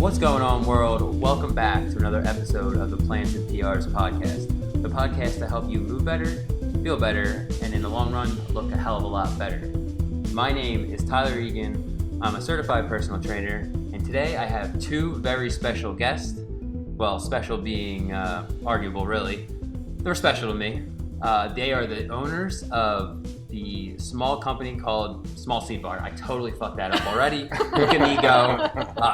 What's going on, world? Welcome back to another episode of the Plants and PRs podcast, the podcast to help you move better, feel better, and in the long run, look a hell of a lot better. My name is Tyler Egan. I'm a certified personal trainer, and today I have two very special guests. Well, special being arguable, really. They're special to me. They are the owners of the small company called Small Seed Bar. I totally fucked that up already. Look at me go.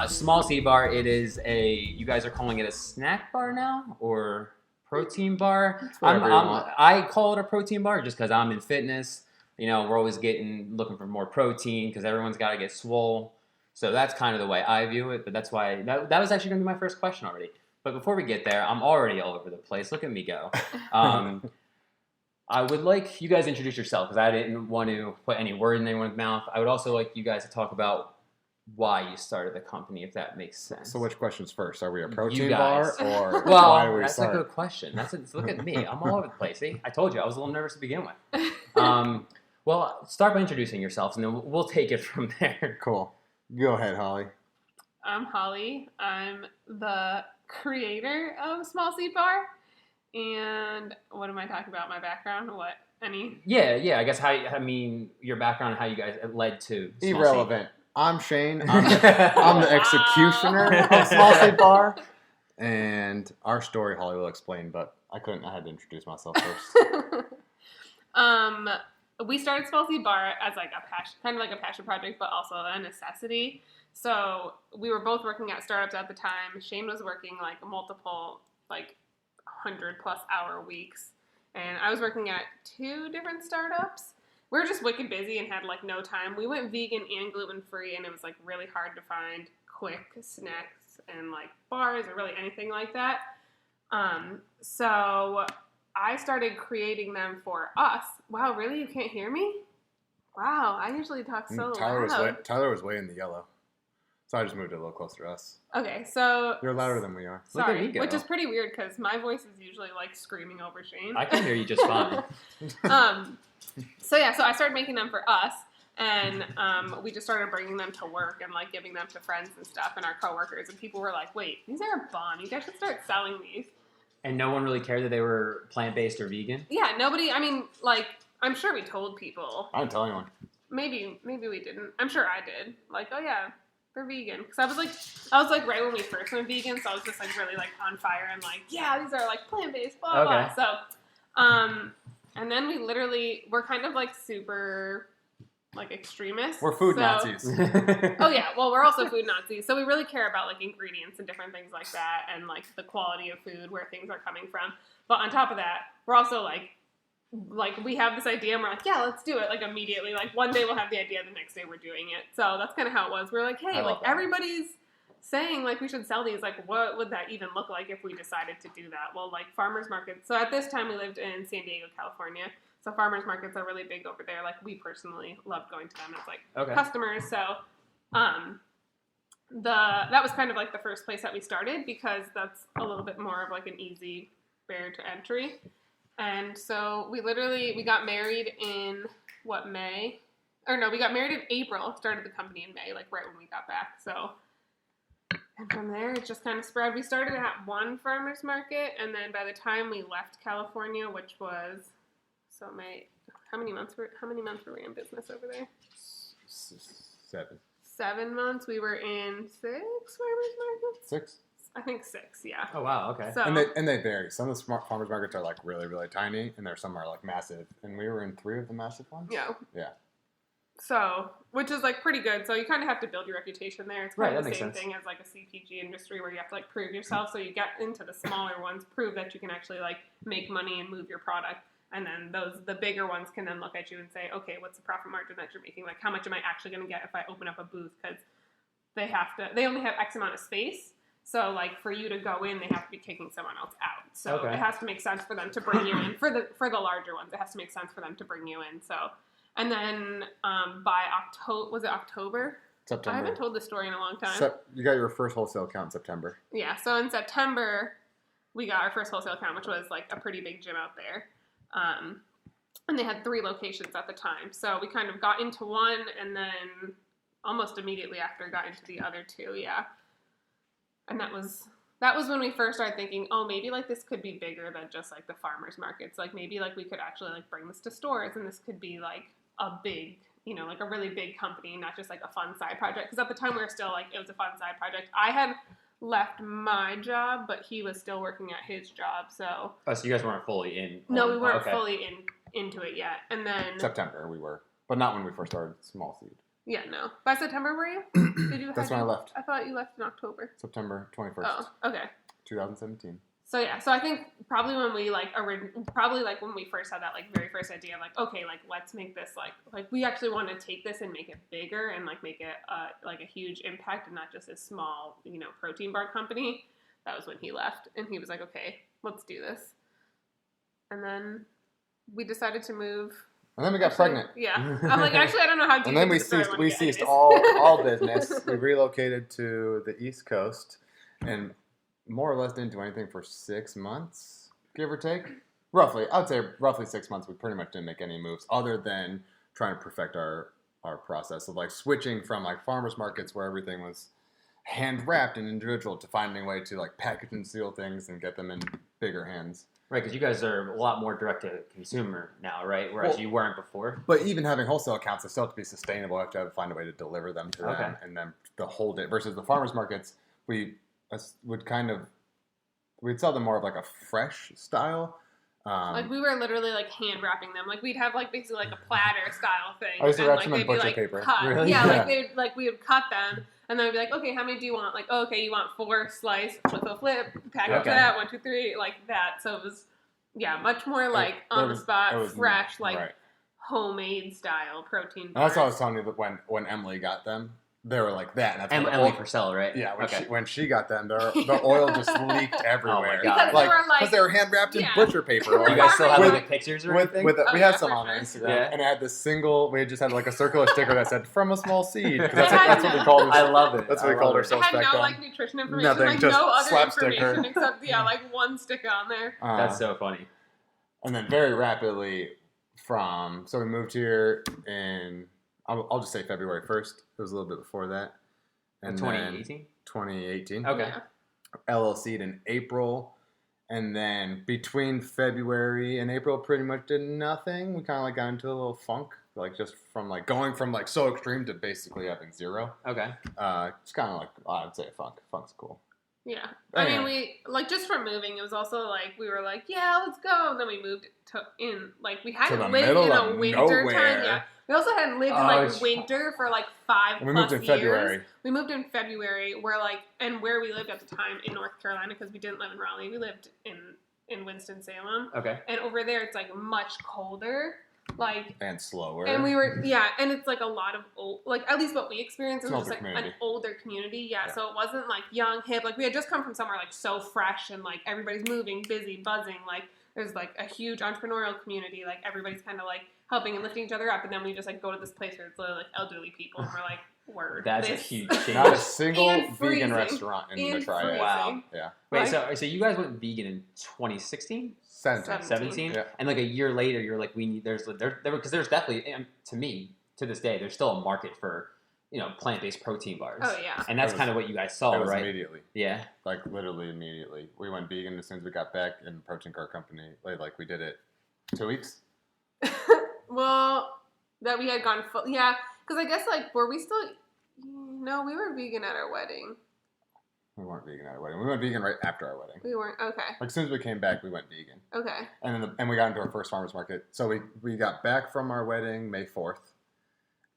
Small Seed Bar, it is you guys are calling it a snack bar now? Or protein bar? I call it a protein bar just because I'm in fitness. You know, we're always looking for more protein because everyone's got to get swole. So that's kind of the way I view it. But that's why, that was actually going to be my first question already. But before we get there, I'm already all over the place. Look at me go. I would like you guys to introduce yourself because I didn't want to put any word in anyone's mouth. I would also like you guys to talk about why you started the company, if that makes sense. So which question's first? Are we a protein bar or well, why do we that's start? a good question. Look at me. I'm all over the place. See? I told you I was a little nervous to begin with. Well, start by introducing yourselves and then we'll take it from there. Cool. Go ahead, Holly. I'm Holly. I'm the creator of Small Seed Bar. And what am I talking about? My background? What? Yeah. I guess your background and how you guys led to Small Irrelevant. Seed. I'm Shane. I'm the executioner of Small Seed Bar. And our story, Holly will explain, but I had to introduce myself first. We started Small Seed Bar as like a passion, kind of like a passion project, but also a necessity. So we were both working at startups at the time. Shane was working like multiple, 100+ hour weeks. And I was working at 2 different startups. We were just wicked busy and had no time. We went vegan and gluten free, and it was really hard to find quick snacks and bars or really anything like that. So I started creating them for us. Wow, really? You can't hear me? Wow, I usually talk so loud. Tyler was way in the yellow. So I just moved it a little closer to us. Okay, so... You're louder than we are. Sorry, which is pretty weird because my voice is usually screaming over Shane. I can hear you just fine. So I started making them for us, and we just started bringing them to work and giving them to friends and stuff and our coworkers, and people were like, wait, these are a bomb. You guys should start selling these. And no one really cared that they were plant-based or vegan? Yeah, nobody, I'm sure we told people. I didn't tell anyone. Maybe we didn't. I'm sure I did. Oh yeah, they're vegan. Because I was right when we first went vegan, so I was just really on fire and yeah, these are plant-based, blah, blah. Okay. So, and then we're kind of super extremists. We're food Nazis. Oh yeah, well we're also food Nazis, so we really care about ingredients and different things like that, and the quality of food, where things are coming from. But on top of that, we're also we have this idea and we're yeah, let's do it immediately. One day we'll have the idea, the next day we're doing it. So that's kind of how it was. We're hey, everybody's saying we should sell these. What would that even look like if we decided to do that? Well, farmers markets. So at this time we lived in San Diego, California. So farmers markets are really big over there. We personally loved going to them as customers. So that was kind of the first place that we started because that's a little bit more of an easy barrier to entry. And so we got married in May? Or no, we got married in April, started the company in May, right when we got back. So, and from there it just kind of spread. We started at one farmer's market, and then by the time we left California, which was, May, how many months were we in business over there? 7. 7 months. We were in 6 farmers markets? 6? I think 6, yeah. Oh, wow, okay. So, and they vary. Some of the smart farmers markets are really, really tiny, and some are massive. And we were in 3 of the massive ones. Yeah. Yeah. So, which is pretty good. So you kind of have to build your reputation there. It's kind of the same thing as a CPG industry where you have to prove yourself. So you get into the smaller ones, prove that you can actually make money and move your product. And then the bigger ones can then look at you and say, okay, what's the profit margin that you're making? How much am I actually going to get if I open up a booth? Because they only have X amount of space. So, for you to go in, they have to be kicking someone else out. So It has to make sense for them to bring you in. For the larger ones, it has to make sense for them to bring you in. So, and then by October, was it October? September. I haven't told this story in a long time. You got your first wholesale account in September. Yeah, so in September, we got our first wholesale account, which was a pretty big gym out there. And they had 3 locations at the time. So we kind of got into one and then almost immediately after got into the other 2, yeah. And that was when we first started thinking, oh, maybe like this could be bigger than just like the farmers markets. Like maybe like we could actually like bring this to stores, and this could be like a big, like a really big company, not just like a fun side project. Because at the time we were still like, it was a fun side project. I had left my job, but he was still working at his job. So so you guys weren't fully in? No, we weren't fully into it yet. And then September we were, but not when we first started Small Seed. Yeah, no. By September, were you? Did you? That's when I left. I thought you left in October. September 21st. Oh, okay. 2017. So yeah, so I think probably when we when we first had that like very first idea of like, okay, like let's make this like we actually want to take this and make it bigger and like make it like a huge impact and not just a small protein bar company. That was when he left, and he was like, okay, let's do this. And then we decided to move. And then we got pregnant. Yeah, I'm like, actually, I don't know how. And then we ceased all business. We relocated to the East Coast, and more or less didn't do anything for 6 months, give or take. Roughly, I'd say roughly 6 months. We pretty much didn't make any moves other than trying to perfect our process of like switching from like farmers markets where everything was hand wrapped and individual to finding a way to like package and seal things and get them in bigger hands. Right, because you guys are a lot more direct to consumer now, right? Whereas you weren't before. But even having wholesale accounts, they still have to be sustainable. You have to find a way to deliver them to them and then to hold it. Versus the farmers markets, we'd sell them more of like a fresh style. Like we were literally like hand wrapping them. Like we'd have like basically like a platter style thing. I used to wrap and, them in butcher paper. Cut. Really? Yeah, like we would cut them. And then we'd be like, okay, how many do you want? Like, oh, okay, you want 4 slice with a flip, package that, 1, 2, 3, like that. So it was, much more like on the spot, fresh, like homemade style protein bars. And that's what I was telling you that when Emily got them, they were like that. And that's Emily Purcell, right? Yeah, when she got them, the oil just leaked everywhere. Oh my God. Because they were hand wrapped in butcher paper. You guys still have like pictures or anything? We have some on Instagram, and it had this single. We just had like a circular sticker that said "From a Small Seed." That's what we called it. I love it. That's what we called ourselves back then. It had no like nutrition information, Nothing, like just no other slap information sticker. except like one sticker on there. That's so funny. And then very rapidly so we moved here in I'll just say February 1st. It was a little bit before that. And 2018? 2018. Okay. Yeah. LLC'd in April. And then between February and April, pretty much did nothing. We kind of like got into a little funk, like just from like going from like so extreme to basically having zero. Okay. It's kind of like, I'd say funk. Funk's cool. Yeah. I mean, we, like, just from moving, it was also, like, we were like, yeah, let's go. And then we moved we hadn't lived in a winter time. Yeah. We also hadn't lived in, like, winter for, like, 5 we plus moved in years. February. We moved in February, where we lived at the time in North Carolina, because we didn't live in Raleigh. We lived in Winston-Salem. Okay. And over there, it's, like, much colder. Like, and slower. And we were, and it's like a lot of old, like at least what we experienced, it was just like an older community. Yeah. So it wasn't like young, hip. Like we had just come from somewhere like so fresh and like everybody's moving, busy, buzzing. Like there's like a huge entrepreneurial community. Like everybody's kind of like helping and lifting each other up. And then we just like go to this place where it's literally like elderly people and we're like, word. That's a huge change. Not a single vegan restaurant in the triad. Wow. Yeah. Wait, so you guys went vegan in 2016? 17? Yeah. And like a year later, you're like, because there's definitely, to this day, there's still a market for, plant-based protein bars. Oh, yeah. And that's kind of what you guys saw, right? Immediately. Yeah. Like literally immediately. We went vegan as soon as we got back in the protein car company. Like we did it 2 weeks. Well, that we had gone full. Yeah. Because I guess like, were we still, no, we were vegan at our wedding. We weren't vegan at our wedding. We went vegan right after our wedding. We weren't, okay. Like as soon as we came back, we went vegan. Okay. And we got into our first farmers market. So we got back from our wedding May 4th.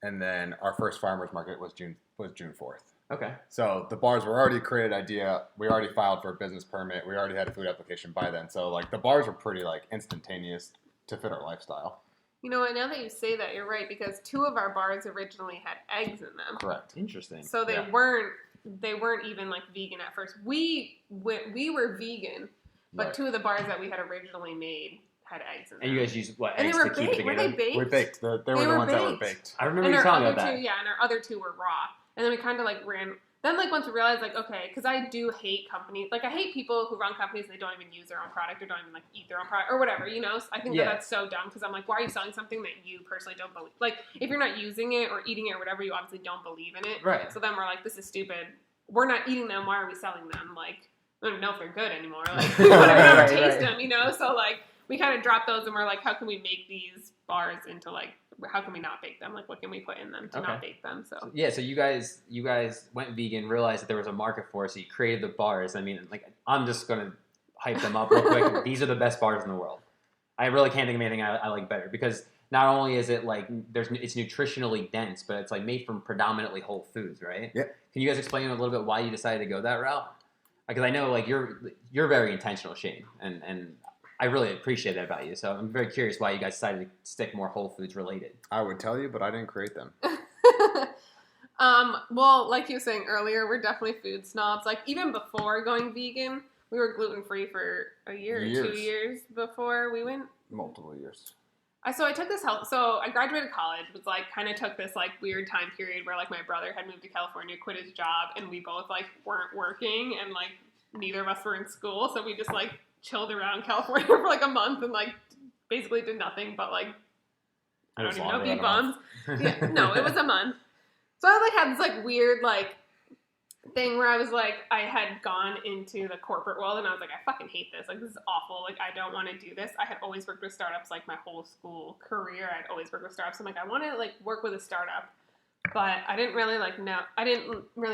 And then our first farmers market was June 4th. Okay. So the bars were already a created idea. We already filed for a business permit. We already had a food application by then. So like the bars were pretty like instantaneous to fit our lifestyle. Now that you say that, you're right, because 2 of our bars originally had eggs in them. Correct. Interesting. So they weren't even like vegan at first. We were vegan, but 2 of the bars that we had originally made had eggs in them. And you guys used what? And eggs they were to keep baked. it Were together? they baked? We baked. They were the ones that were baked. I remember you telling me about that. And our other 2 were raw. And then we kind of like ran. Then like once we realized like, okay, because I do hate companies. Like I hate people who run companies and they don't even use their own product or don't even like eat their own product or whatever, I think that's so dumb because I'm like, why are you selling something that you personally don't believe? Like if you're not using it or eating it or whatever, you obviously don't believe in it. Right. So then we're like, this is stupid. we're not eating them. Why are we selling them? Like, I don't know if they're good anymore. Like, we don't taste them, you know? So, like, we kind of dropped those and we're like, how can we make these bars into, like, how can we not bake them? Like, what can we put in them to not bake them? So yeah, so you guys went vegan, realized that there was a market for it, so you created the bars. I mean, like, I'm just going to hype them up real quick. These are the best bars in the world. I really can't think of anything I like better because not only is it, like, it's nutritionally dense, but it's, like, made from predominantly whole foods, right? Yeah. Can you guys explain a little bit why you decided to go that route? Because I know, like, you're very intentional, Shane, and I really appreciate that about you. So I'm very curious why you guys decided to stick more whole foods related. I would tell you, but I didn't create them. Well, like you were saying earlier, we're definitely food snobs. Like, even before going vegan, we were gluten-free for a year or 2 years before we went. Multiple years. So I took this health. So I graduated college. Was like kind of took this like weird time period where like my brother had moved to California, quit his job, and we both like weren't working, and like neither of us were in school. So we just like chilled around California for like a month and like basically did nothing but like I don't even know, be bums. Yeah, no, it was a month. So I like had this like weird like thing where I was like, I had gone into the corporate world and I was like, I fucking hate this. Like, this is awful. Like, I don't want to do this. I had always worked with startups like my whole school career. I'd always worked with startups. I'm like, I want to like work with a startup, but I didn't really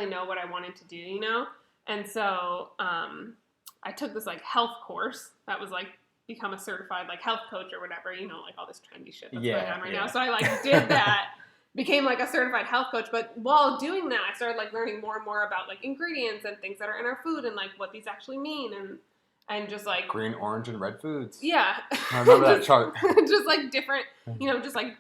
know what I wanted to do, you know? And so, I took this like health course that was like become a certified like health coach or whatever, you know, like all this trendy shit that's going on right now. So I like did that. Became like a certified health coach, but while doing that, I started like learning more and more about like ingredients and things that are in our food and like what these actually mean and just like green, orange, and red foods. Yeah, I remember that chart. Just like different, you know, just like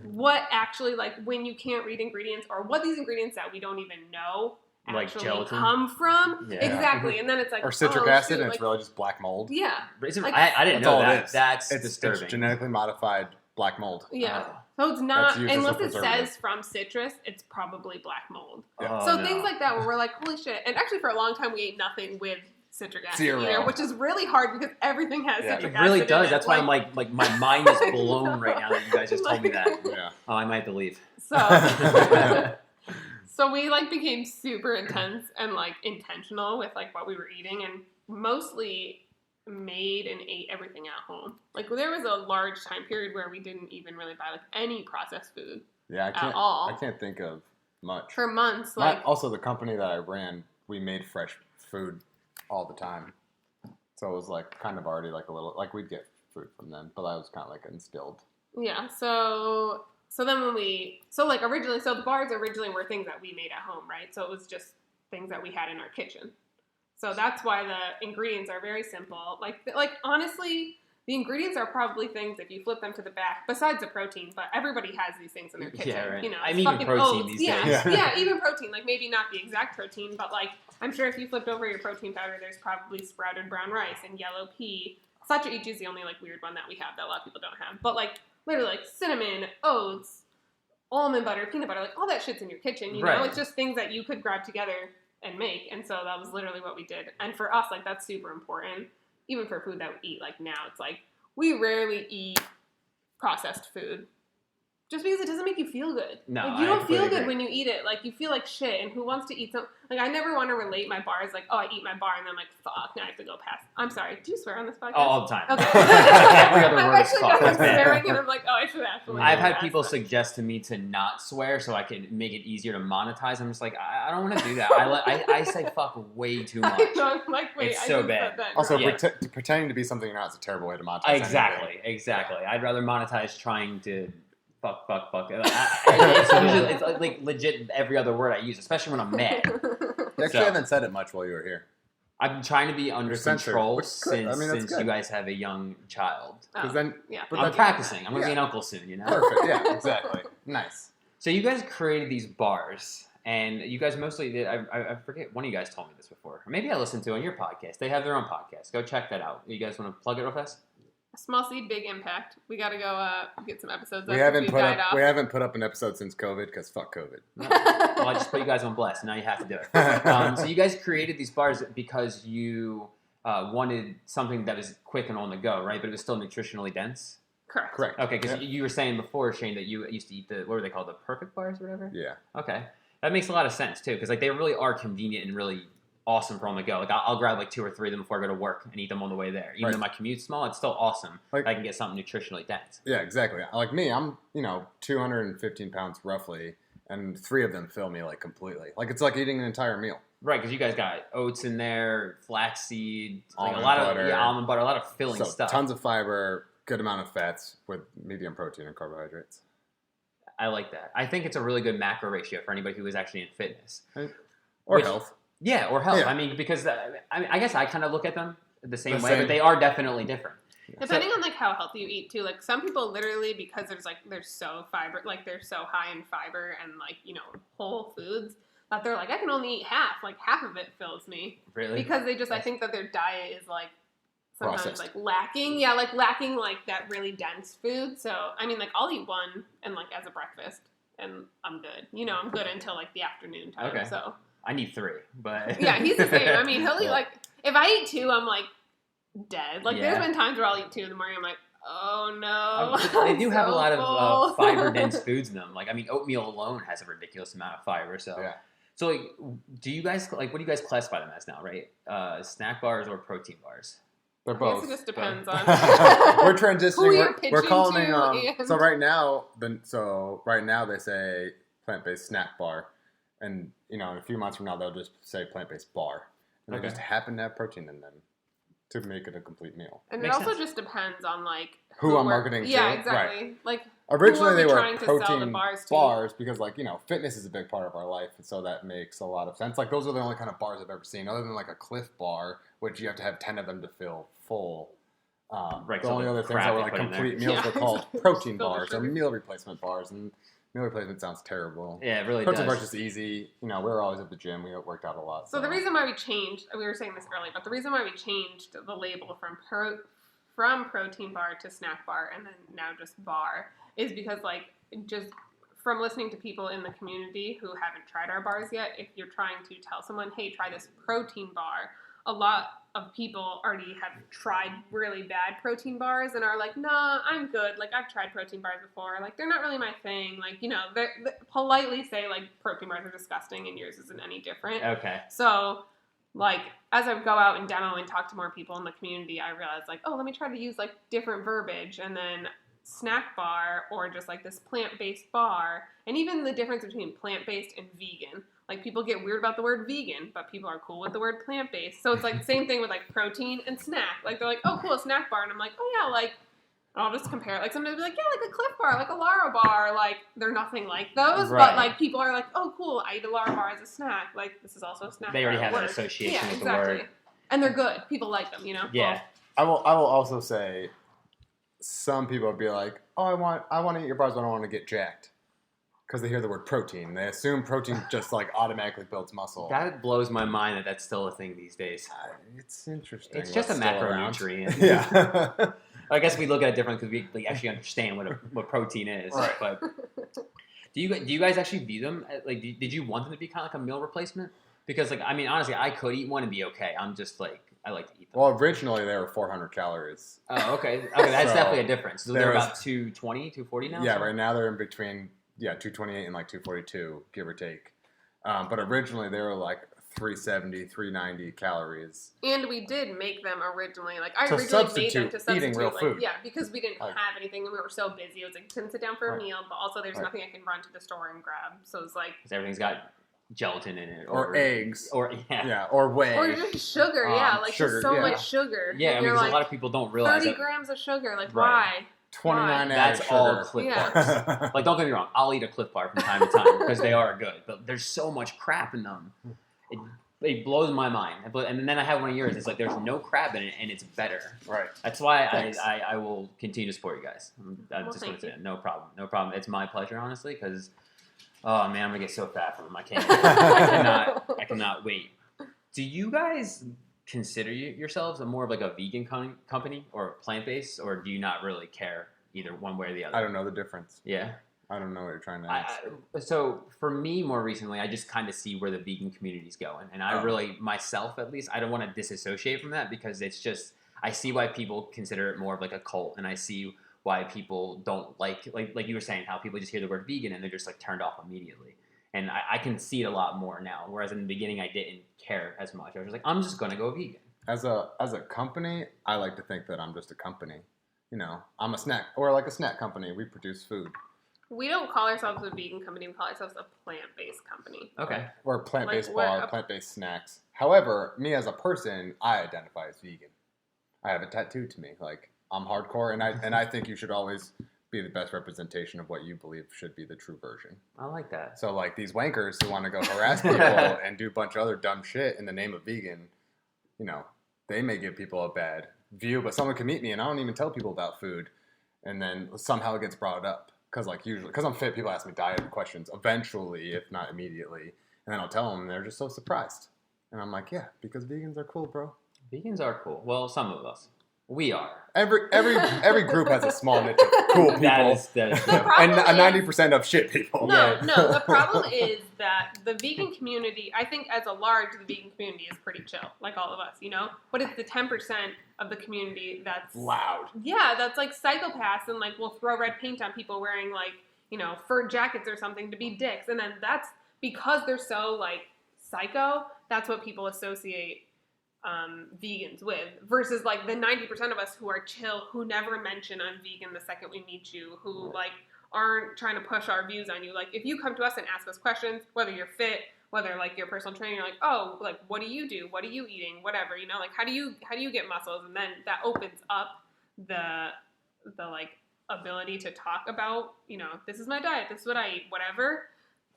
what actually like when you can't read ingredients or what these ingredients that we don't even know actually like come from. Yeah. Exactly, and then it's like or citric acid, and it's really just black mold. Yeah, like, I didn't know that. That's disturbing. It's genetically modified black mold. Yeah. So it's not, unless it says from citrus, it's probably black mold. Yeah. So things like that where we're like, holy shit. And actually for a long time we ate nothing with citric acid either, which is really hard because everything has citric acid. It really does. That's why I'm like my mind is blown right now that you guys just told me that. Yeah. Oh, I might have to leave. So we like became super intense and like intentional with like what we were eating and mostly made and ate everything at home. Like there was a large time period where we didn't even really buy like any processed food. Yeah, I can't think of much for months. Like also the company that I ran, we made fresh food all the time, so it was like kind of already like a little like we'd get food from them, but that was kind of like instilled. Yeah. So then when originally the bars originally were things that we made at home, right? So it was just things that we had in our kitchen. So that's why the ingredients are very simple. Like honestly, the ingredients are probably things if you flip them to the back, besides the protein, but everybody has these things in their kitchen. Yeah, right. You know, I mean, even protein oats. these days. Yeah, even protein. Like maybe not the exact protein, but like I'm sure if you flipped over your protein powder, there's probably sprouted brown rice and yellow pea. Sacha is the only like weird one that we have that a lot of people don't have. But like literally like cinnamon, oats, almond butter, peanut butter, like all that shit's in your kitchen. You know, it's just things that you could grab together and make. And so that was literally what we did. And for us, like that's super important. Even for food that we eat, like now it's like we rarely eat processed food. Just because it doesn't make you feel good. No, like, you don't feel good when you eat it. Like, you feel like shit. And who wants to eat something? Like, I never want to relate my bars. Like, oh, I eat my bar, and then I'm like, fuck, now I have to go past. I'm sorry. Do you swear on this podcast? Oh, all the time. Okay. Every other word is fuck. I'm swearing, and I'm like, oh, I should actually. I've had people suggest to me to not swear so I can make it easier to monetize. I'm just like, I don't want to do that. I say fuck way too much. I know, I'm like, wait, it's so bad. Also, pretending to be something you're not is a terrible way to monetize. Exactly. I'd rather monetize trying to fuck. It's like legit every other word I use, especially when I'm mad. You actually haven't said it much while you were here. I'm trying to be under control since you guys have a young child. I'm practicing. I'm going to be an uncle soon, you know? Perfect, yeah, exactly. Nice. So you guys created these bars, and you guys mostly did, I forget, one of you guys told me this before. Or maybe I listened to it on your podcast. They have their own podcast. Go check that out. You guys want to plug it real fast? Small seed, big impact. We got to go get some episodes. We haven't put up an episode since COVID because fuck COVID. No. Well, I just put you guys on blast. Now you have to do it. So you guys created these bars because you wanted something that was quick and on the go, right? But it was still nutritionally dense. Correct. Okay, because you were saying before, Shane, that you used to eat what were they called? The perfect bars or whatever? Yeah. Okay. That makes a lot of sense too, because like they really are convenient and really awesome for on the go. Like I'll grab like 2 or 3 of them before I go to work and eat them on the way there. Even though my commute's small, it's still awesome. Like, I can get something nutritionally dense. Yeah, exactly. Like me, I'm 215 pounds roughly, and 3 of them fill me like completely. Like it's like eating an entire meal. Right, because you guys got oats in there, flaxseed, like almond a lot butter. of almond butter, a lot of filling stuff. Tons of fiber, good amount of fats with medium protein and carbohydrates. I like that. I think it's a really good macro ratio for anybody who is actually in fitness. Or health. Yeah, or health. Yeah. I mean, because I guess I kind of look at them the same way, but they are definitely different. Depending on like how healthy you eat too. Like some people literally, because they're so fiber, like they're so high in fiber and like, whole foods, that they're like, I can only eat half. Like half of it fills me. Really? Because I think that their diet is like sometimes processed. like lacking. Yeah, like lacking like that really dense food. So I mean, like I'll eat one and like as a breakfast, and I'm good. I'm good until like the afternoon time. Okay. So I need 3, but yeah, he's the same. I mean, he'll eat like if I eat 2, I'm like dead. Like there's been times where I'll eat 2 in the morning. I'm like, oh no. They do have a lot full. of fiber dense foods in them. Like I mean, oatmeal alone has a ridiculous amount of fiber. So yeah. So like, do you guys what do you guys classify them as now? Right, snack bars or protein bars? They're both. I guess it just depends on. We're transitioning. Who you're we're pitching calling to, and- so right now they say plant-based snack bar, and in a few months from now they'll just say plant-based bar, and they just happen to have protein in them to make it a complete meal. And Makes it also sense. just depends on like who I'm marketing to. Yeah, exactly. Right. Like originally they were trying to sell the protein bars because like fitness is a big part of our life, and so that makes a lot of sense. Like those are the only kind of bars I've ever seen, other than like a Cliff bar, which you have to have 10 of them to fill full. Right, the so only the other things crap that were they like put in there. complete meals were called protein bars or meal replacement bars, and meal replacement sounds terrible. Yeah, it really protein does. bars just easy. We were always at the gym. We worked out a lot. So the reason why we changed, we were saying this earlier, but the reason why we changed the label from protein bar to snack bar and then now just bar is because like just from listening to people in the community who haven't tried our bars yet, if you're trying to tell someone, hey, try this protein bar, a lot of people already have tried really bad protein bars and are like, nah, I'm good. Like, I've tried protein bars before. Like, they're not really my thing. Like, they politely say, like, protein bars are disgusting and yours isn't any different. Okay. So, like, as I go out and demo and talk to more people in the community, I realize, like, oh, let me try to use, like, different verbiage. And then snack bar or just, like, this plant-based bar. And even the difference between plant-based and vegan. Like, people get weird about the word vegan, but people are cool with the word plant-based. So it's, like, the same thing with, like, protein and snack. Like, they're like, oh, cool, a snack bar. And I'm like, oh, yeah, like, I'll just compare it. Like, somebody will be like, yeah, like a Cliff bar, like a Lara bar. Like, they're nothing like those. Right. But, like, people are like, oh, cool, I eat a Lara bar as a snack. Like, this is also a snack They bar already at have that work. association with exactly. the word. And they're good. People like them, Yeah. I will also say, some people would be like, oh, I want to eat your bars, but I don't want to get jacked. Because they hear the word protein. They assume protein just like automatically builds muscle. That blows my mind that that's still a thing these days. It's interesting. It's just a macronutrient. Yeah. I guess we look at it different because we actually understand what protein is. Right. But do you guys actually view them? Like, did you want them to be kind of like a meal replacement? Because like, I mean, honestly, I could eat one and be okay. I'm just like, I like to eat them. Well, originally they were 400 calories. Oh, okay. Okay, that's So definitely a difference. So they're there was- about 220, 240 now? Yeah, so? right now they're in between 228 and like 242, give or take. But originally they were like 370, 390 calories. And we did make them originally. Like, I To originally made them substitute to substitute. eating real like, food. Yeah, because we didn't Like- have anything and we were so busy. It was like, couldn't sit down for a Right. meal, but also there's Right. nothing I can run to the store and grab. So it's like... Because everything's got gelatin in it. Or eggs. Or, yeah. Or whey. Or just sugar, like sugar, just so yeah. much sugar. Yeah, I And mean, you're 'cause like, a lot of people don't realize 30 that. grams of sugar, like, Right. why? 29 That's added all sugar. Cliff Yeah. bars. Like, don't get me wrong, I'll eat a Cliff bar from time to time because they are good. But there's so much crap in them. It blows my mind. And then I have one of yours. It's like there's no crap in it, and it's better. Right. That's why Thanks. I will continue to support you guys. I'm Well, just going thank to say you. it. No problem. It's my pleasure, honestly, because, oh, man, I'm going to get so fat from them. I can't. I cannot wait. Do you guys consider yourselves more of like a vegan company or plant-based, or do you not really care either one way or the other? I don't know the difference. Yeah. I don't know what you're trying to ask. So for me, more recently, I just kind of see where the vegan community's going, and I really, myself at least, I don't want to disassociate from that because it's just I see why people consider it more of like a cult, and I see why people don't like you were saying how people just hear the word vegan and they're just like turned off immediately. And I can see it a lot more now, whereas in the beginning I didn't care as much. I was just like, I'm just going to go vegan. As a company, I like to think that I'm just a company. You know, I'm a snack, or like a snack company. We produce food. We don't call ourselves a vegan company. We call ourselves a plant-based company. Okay. We're a plant-based bar, plant-based snacks. However, me as a person, I identify as vegan. I have a tattoo to me. Like, I'm hardcore, and I think you should always be the best representation of what you believe should be the true version. I like that. So, like, these wankers who want to go harass people and do a bunch of other dumb shit in the name of vegan, you know, they may give people a bad view, but someone can meet me and I don't even tell people about food, and then somehow it gets brought up. Because I'm fit, people ask me diet questions eventually, if not immediately. And then I'll tell them, and they're just so surprised. And I'm like, yeah, because vegans are cool, bro. Vegans are cool. Well, some of us. We are. Every group has a small niche of cool people. That is true. And 90% of shit people. No, the problem is that the vegan community, I think as a large, the vegan community is pretty chill, like all of us, you know? But it's the 10% of the community that's loud. Yeah, that's like psychopaths and like will throw red paint on people wearing like, you know, fur jackets or something to be dicks. And then that's because they're so like psycho, that's what people associate vegans with, versus like the 90% of us who are chill, who never mention I'm vegan the second we meet you, who like aren't trying to push our views on you. Like if you come to us and ask us questions, whether you're fit, whether like your personal trainer, you're like, oh, like what do you do? What are you eating? Whatever, you know, like how do you get muscles? And then that opens up the like ability to talk about, you know, this is my diet, this is what I eat, whatever.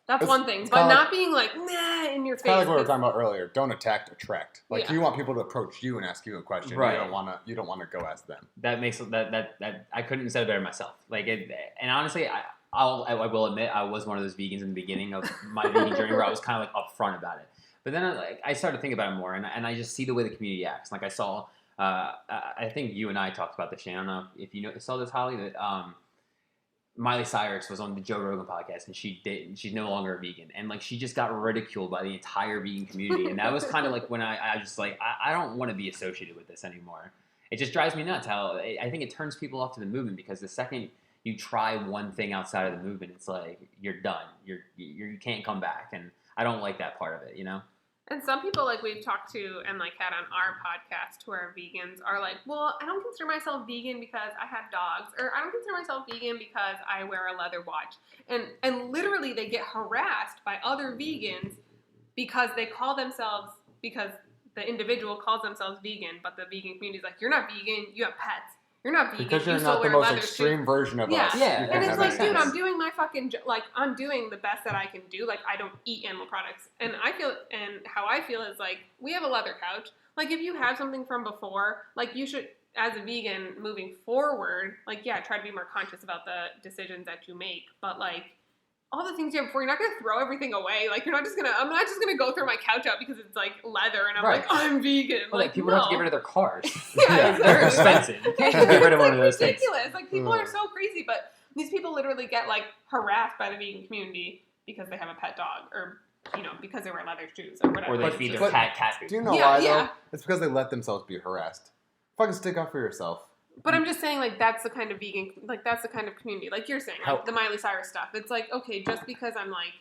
That's one thing, but not being like, nah, in your face. Kind of like what we were talking about earlier. Don't attack, attract. Like Yeah. you want people to approach you and ask you a question. Right. You don't want to go ask them. That makes that I couldn't have said it better myself. Like, and honestly, I will admit I was one of those vegans in the beginning of my vegan journey where I was kind of like upfront about it. But then I started to think about it more, and I just see the way the community acts. Like I saw, I think you and I talked about this, Shane. I don't know if you saw this, Holly, that Miley Cyrus was on the Joe Rogan podcast, and she's no longer a vegan, and like she just got ridiculed by the entire vegan community, and that was kind of like when I just like I don't want to be associated with this anymore. It just drives me nuts how I think it turns people off to the movement, because the second you try one thing outside of the movement, it's like you're done. You can't come back, and I don't like that part of it, you know. And some people, like, we've talked to and, like, had on our podcast who are vegans are like, well, I don't consider myself vegan because I have dogs, or I don't consider myself vegan because I wear a leather watch. And literally they get harassed by other vegans because they call themselves, because the individual calls themselves vegan, but the vegan community is like, you're not vegan, you have pets. You're not vegan. Because you're you not the wear most leather extreme version of us. Yeah. And it's like, dude, sense. I'm doing my fucking, like, I'm doing the best that I can do. Like, I don't eat animal products. And I feel, and how I feel is, like, we have a leather couch. Like, if you have something from before, like, you should, as a vegan, moving forward, like, yeah, try to be more conscious about the decisions that you make. But, like, all the things you have before, you're not going to throw everything away. Like, I'm not just going to go throw my couch out because it's, like, leather and I'm like, I'm vegan. Well, like, people have to get rid of their cars. Yeah, They're expensive. You can't just get rid of one of those things. It's ridiculous. Like, people are so crazy, but these people literally get, like, harassed by the vegan community because they have a pet dog, or, you know, because they wear leather shoes or whatever. Or they feed their cat food. Do you know why, though? It's because they let themselves be harassed. Fucking stick up for yourself. But I'm just saying, like, that's the kind of vegan, like, that's the kind of community. Like you're saying, like, the Miley Cyrus stuff. It's like, okay, just because I'm, like,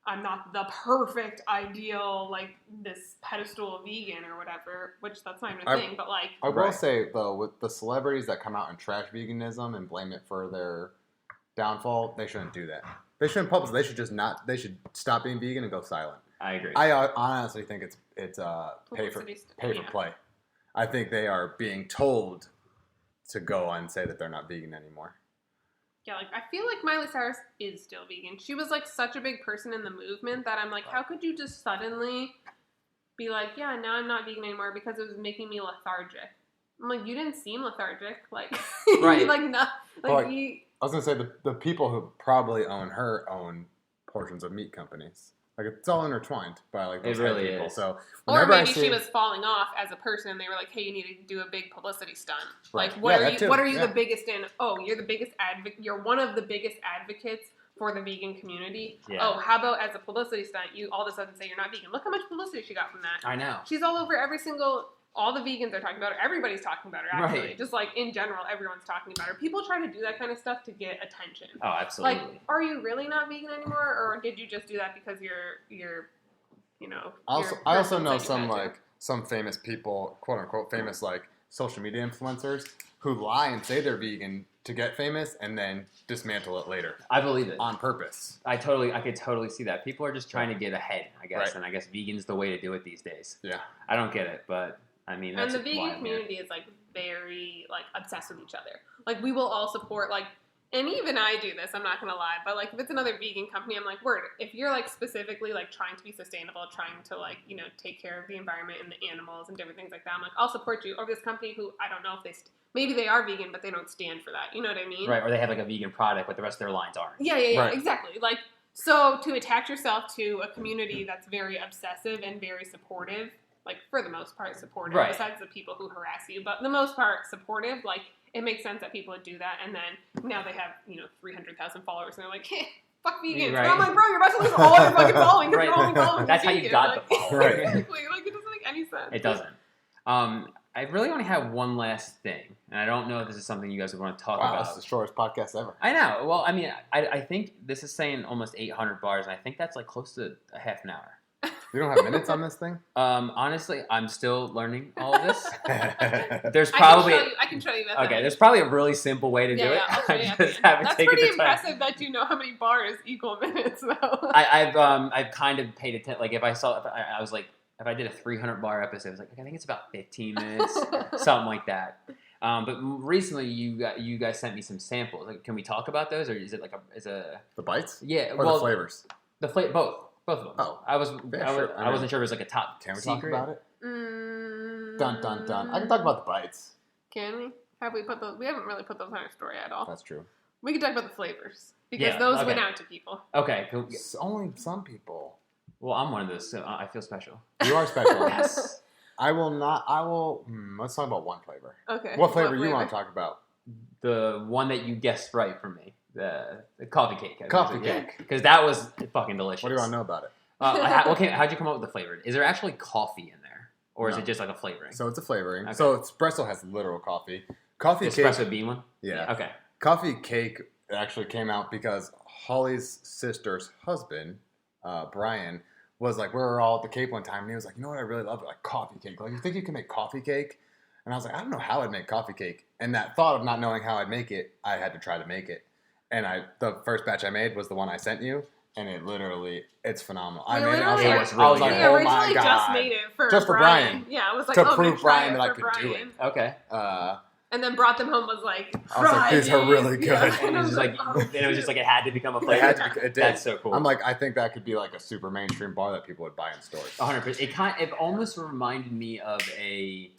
I'm not the perfect, ideal, like, this pedestal vegan or whatever, which that's not even a thing, but, like... I will say, though, with the celebrities that come out and trash veganism and blame it for their downfall, they shouldn't do that. They shouldn't publish. They should just not... They should stop being vegan and go silent. I agree. I honestly think it's pay for play. I think they are being told to go and say that they're not vegan anymore. Yeah, like, I feel like Miley Cyrus is still vegan. She was, like, such a big person in the movement that I'm like, how could you just suddenly be like, yeah, now I'm not vegan anymore because it was making me lethargic? I'm like, you didn't seem lethargic. Like, right. like, not, like, I was going to say, the people who probably own her own portions of meat companies. Like, it's all intertwined by, like, those really people. is. So, or maybe she was falling off as a person, and they were like, hey, you need to do a big publicity stunt. Right. Like, what are you the biggest in? Oh, you're the biggest advocate. You're one of the biggest advocates for the vegan community. Yeah. Oh, how about as a publicity stunt, you all of a sudden say you're not vegan? Look how much publicity she got from that. I know. She's all over every single all the vegans are talking about her. Everybody's talking about her, actually. Right. Just, like, in general, everyone's talking about her. People try to do that kind of stuff to get attention. Oh, absolutely. Like, are you really not vegan anymore, or did you just do that because you're you know... I also know some famous people, quote-unquote famous, like, social media influencers who lie and say they're vegan to get famous and then dismantle it later. I believe it. On purpose. I could totally see that. People are just trying to get ahead, I guess, Right. and I guess vegan's the way to do it these days. Yeah. I don't get it, but I mean, that's and the vegan community is, like, very, like, obsessed with each other. Like, we will all support, like, and even I do this, I'm not going to lie, but, like, if it's another vegan company, I'm like, word, if you're, like, specifically, like, trying to be sustainable, trying to, like, you know, take care of the environment and the animals and different things like that, I'm like, I'll support you. Or this company who, I don't know if they, maybe they are vegan, but they don't stand for that. You know what I mean? Right, or they have, like, a vegan product, but the rest of their lines aren't. Yeah, Right. exactly. Like, so to attach yourself to a community that's very obsessive and very supportive, like, for the most part supportive, Right. besides the people who harass you, but the most part supportive, like, it makes sense that people would do that, and then now they have, you know, 300,000 followers, and they're like, hey, fuck vegans. Right. And I'm like, bro, you're about to lose all your fucking following because Right. you're only following That's how vegan. you got like, the followers. Right. Exactly. Like, it doesn't make any sense. It doesn't. I really only have one last thing, and I don't know if this is something you guys would want to talk Wow, about. this is the shortest podcast ever. I know. Well, I mean, I think this is saying almost 800 bars, and I think that's like close to a half an hour. You don't have minutes on this thing? Honestly, I'm still learning all of this. There's I probably can show you that. okay. There's probably a really simple way to do it. I'll show you I after. just haven't That's taken pretty the time. impressive that you know how many bars equal minutes, though. I've kind of paid attention. Like if I was like, if I did a 300 bar episode, I was like, okay, I think it's about 15 minutes, something like that. But recently, you guys sent me some samples. Like, can we talk about those, or is it like The bites? yeah? Or the flavors? The both of them. Oh. I sure. wasn't sure it was like a top Can we secret. talk about it? Dun, dun, dun. I can talk about the bites. Can we? Have we put those? We haven't really put those on our story at all. That's true. We can talk about the flavors because Yeah, those okay. went out to people. Okay. It's only some people. Well, I'm one of those, so I feel special. You are special. Yes. I will. Let's talk about one flavor. Okay. What flavor you want to talk about? The one that you guessed right for me, the coffee cake. Coffee cake. Because that was fucking delicious. What do you want to know about it? How'd you come up with the flavor? Is there actually coffee in there, or is No. it just like a flavoring? So it's a flavoring. Okay. So espresso has literal coffee. Coffee Espresso cake. bean one. Yeah. Okay. Coffee cake actually came out because Holly's sister's husband, Brian, was like, we were all at the Cape one time, and he was like, you know what I really love? Like coffee cake. Like, you think you can make coffee cake? And I was like, I don't know how I'd make coffee cake. And that thought of not knowing how I'd make it, I had to try to make it. And the first batch I made was the one I sent you, and it's phenomenal. I made it. I was really- like, oh my originally god. just made it for Just for Brian. Yeah, I was like, To I'm prove gonna try Brian it that I for could do Brian. Okay. And then brought them home. Was like, I was like, these are really good. And it was just like, it had to become a flavor. It did. That's so cool. I'm like, I think that could be like a super mainstream bar that people would buy in stores. 100%. It almost reminded me of a.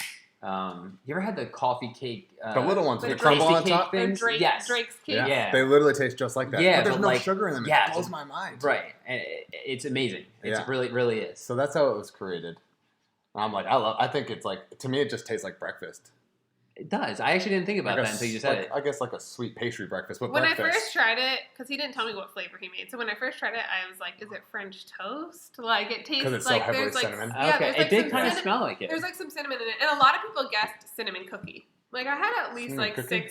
You ever had the coffee cake? The little ones, the the crumble on cake top. things? Drake's cake. Yeah. They literally taste just like that. Yeah, but there's but no like- sugar in them. yeah, It blows my mind. Right, and it's amazing. It's Yeah. really is. So that's how it was created. And I'm like, I think it's like, to me, it just tastes like breakfast. It does. I actually didn't think about Like that until you said it. I guess like a sweet pastry breakfast, but When breakfast. I first tried it, because he didn't tell me what flavor he made, so when I first tried it, I was like, "Is it French toast?" Like it tastes 'Cause it's so like heavily there's like cinnamon. yeah, Okay, there's it like did some kind of cinnamon- smell like it. There's like some cinnamon in it, and a lot of people guessed cinnamon cookie. Like I had at least Cinnamon like cookie?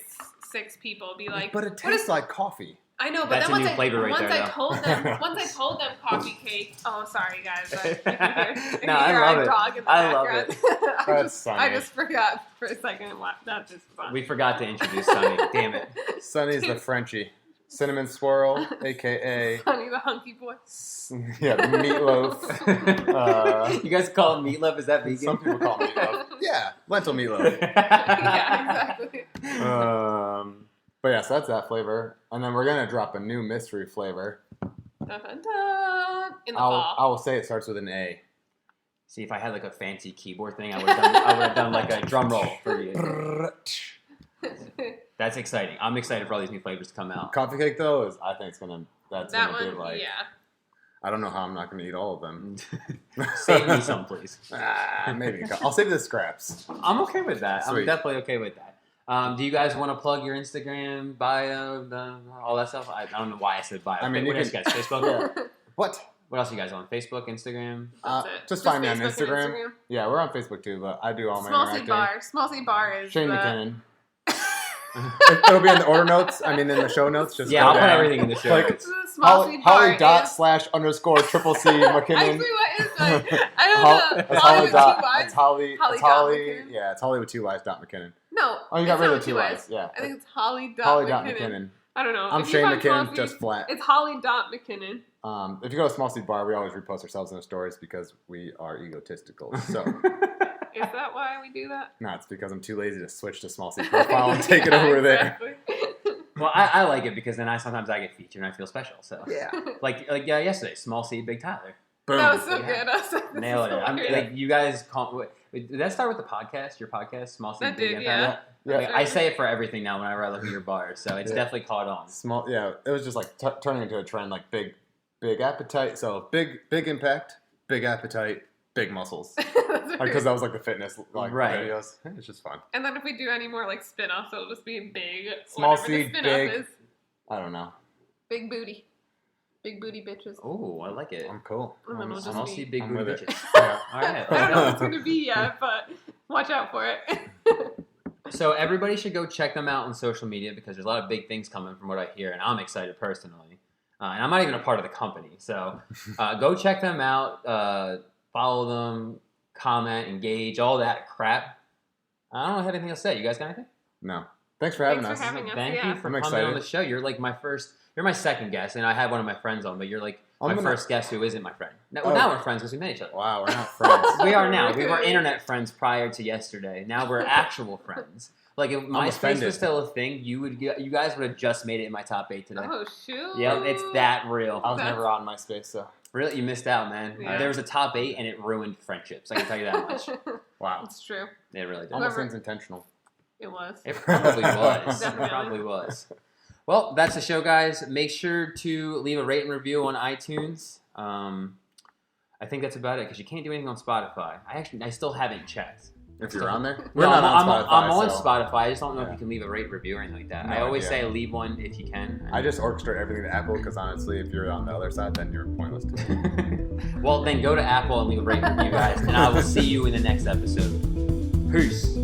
six people be like, but it "What tastes is-" like coffee. I know, but That's then a once new I flavor right once there, I though. told them coffee cake. Oh, sorry guys, you can hear, you No, can I hear love our it. dog in the I love background. That's I Sunny. just forgot for a second what that just was on. We forgot to introduce Sunny. Damn it. Sunny's the Frenchie. Cinnamon swirl, a.k.a. Funny the hunky boy. Meatloaf. You guys call it meatloaf? Is that vegan? Some people call it meatloaf. Yeah, lentil meatloaf. Yeah, exactly. But yeah, so that's that flavor. And then we're going to drop a new mystery flavor. Dun, dun, dun, in the fall. I will say it starts with an A. See, if I had like a fancy keyboard thing, I would have done like a drum roll for you. That's exciting. I'm excited for all these new flavors to come out. Coffee cake, though, I think it's going to, that's that going to one, be like, yeah. I don't know how I'm not going to eat all of them. Save me some, please. Maybe. I'll save the scraps. I'm okay with that. Sweet. I'm definitely okay with that. Do you guys want to plug your Instagram, bio, all that stuff? I don't know why I said bio. I mean, what you else, guys? Facebook? What? What else are you guys on? Facebook, Instagram? That's it. Just find me on Facebook and Instagram. Yeah, we're on Facebook too, but I do all my Small C interacting. Bar. Small C Bar is Shane MacKinnon. It'll be in the order notes. I mean, in the show notes. Just Yeah, I'll go put down. everything in the show Like, notes. Small C Bar Holly dot is... slash underscore triple C McKinnon. Actually, what is that? I don't know. That's Holly Holly with dot. two Y's? It's Holly. Holly It's dot Holly. McKinnon? Yeah, it's Holly with 2 Y's dot McKinnon. No. Oh, you got it's rid not of the 2 Y's. Yeah. I think it's Holly dot Holly McKinnon. dot McKinnon. I don't know. I'm If you Shane find Small McKinnon, C- just flat. It's Holly dot McKinnon. If you go to Small Seed Bar, we always repost ourselves in the stories because we are egotistical. So, Is that why we do that? no, it's because I'm too lazy to switch to Small Seed Profile and take it over there. Well, I like it because then sometimes I get featured and I feel special. So Yeah. like yesterday, Small C, Big Tyler. Boom. That was so Yeah. good. I was like, this Nailed is it. I'm, hilarious. like you guys did that start with the podcast? Your podcast, Small C, That Big did, Tyler? yeah. Yeah. I say it for everything now whenever I look at your bars, so it's Yeah. definitely caught on. Small. Yeah. It was just like turning into a trend, like big appetite. So big impact, big appetite, big muscles. Because that was like the fitness Right. videos. It's just fun. And then if we do any more like spin-offs, it'll just be big. Small whatever seed, the spin-off big. is. I don't know. Big booty. Big booty bitches. Oh, I like it. I'm cool. And then we'll just Small be- C, Big I'm Booty with it. Bitches. Yeah. All right. I don't know what it's going to be yet, but watch out for it. So everybody should go check them out on social media because there's a lot of big things coming from what I hear, and I'm excited personally. And I'm not even a part of the company, so go check them out. Follow them, comment, engage, all that crap. I don't have anything else to say. You guys got anything? No. Thanks for having Thanks us. for having us. Thank yeah. you for I'm coming excited. on the show. You're like you're my second guest, and I had one of my friends on, but you're like my first guest who isn't my friend. Now we're friends because we met each other. Wow, we're not friends. We are now. We were internet friends prior to yesterday. Now we're actual friends. Like if MySpace offended. was still a thing, you guys would have just made it in my top 8 today. Oh, shoot. Yep, it's that real. I was never on MySpace, so Really, you missed out, man. Yeah. There was a top 8, and it ruined friendships. I can tell you that much. wow. It's true. It really did. Almost Whoever- seems intentional. It was. It probably was. It Definitely. probably was. Well, that's the show, guys. Make sure to leave a rate and review on iTunes. I think that's about it because you can't do anything on Spotify. I still haven't checked. If you're on there, No, I'm on so Spotify. I just don't know if Yeah. you can leave a rate review or anything like that. No I always idea. say leave one if you can. I just orchestrate everything to Apple because honestly, if you're on the other side, then you're pointless to me. Well, then go to Apple and leave a rate and review, guys, and I will see you in the next episode. Peace.